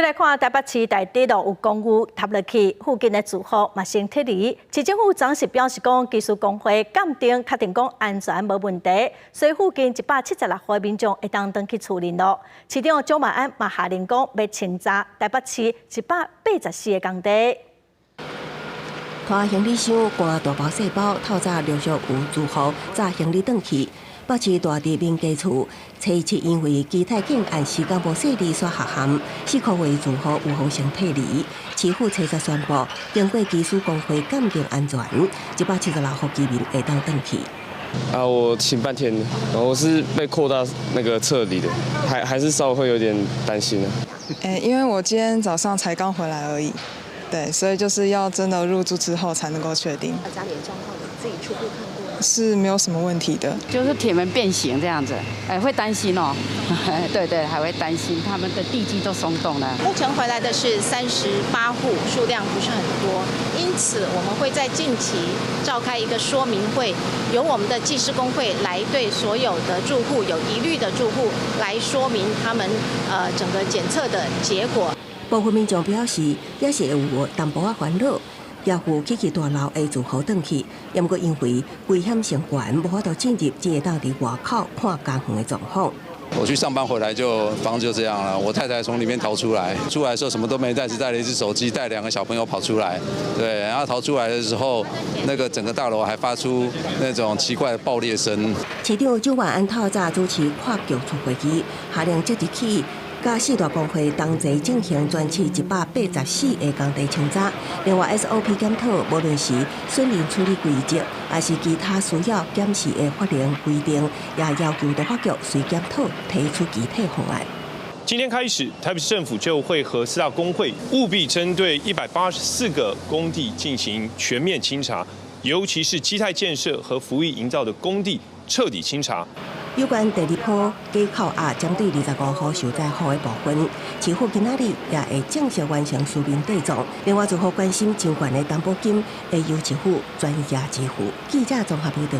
来看台北市大地路有公寓塌落去，附近的住户嘛先撤离。市政府当时表示讲，技术工会鉴定确定讲安全无问题，所以附近176户民众会当登去处理咯。市长蒋万安嘛下令讲，要清查台北市184个工地。拖行李箱搬大包小包，透早陆续有住户载行李转去。北市大地民家厝，初一因为基泰警按时间无设立刷下函，4个月住户有互相退离。市府初一宣布，经过技术工会鉴定安全，176户居民会当转去。我请半天，然后我是被扩大那个撤离的，还是稍微会有点担心啊。因为我今天早上才刚回来而已，对，所以就是要真的入住之后才能够确定。家里的状况，你自己初步看过？是没有什么问题的，就是铁门变形这样子，会担心哦，对，还会担心他们的地基都松动了。目前回来的是38户，数量不是很多，因此我们会在近期召开一个说明会，由我们的技师工会来对所有的住户有疑虑的住户来说明他们整个检测的结果。部分民众表示，也是会有淡薄仔烦恼。要求起大楼的住户转去，也毋过因为危险性高，无法度进入，只会当伫外口看监控的状况。我去上班回来房子就这样了。我太太从里面逃出来，出来的时候什么都没带，只带了一只手机，带2个小朋友跑出来。对，然后逃出来的时候，那个整个大楼还发出那种奇怪的爆裂声。市长蒋万安透早主持跨局处会议，下令即日起。甲4大工会同齐进行全市184个工地清查，另外 SOP 检讨，无论是损人处理规则，还是其他需要检视的法令规定，也要求立法局随检讨提出具体方案。今天开始，台北市政府就会和4大工会务必针对184个工地进行全面清查，尤其是基泰建设和福益营造的工地彻底清查。有关第2波假扣押针对25户受灾户的部分，市府今仔日也会正式完成书面对状。另外，住户关心真悬的担保金，会由市府专业支付。记者综合报道。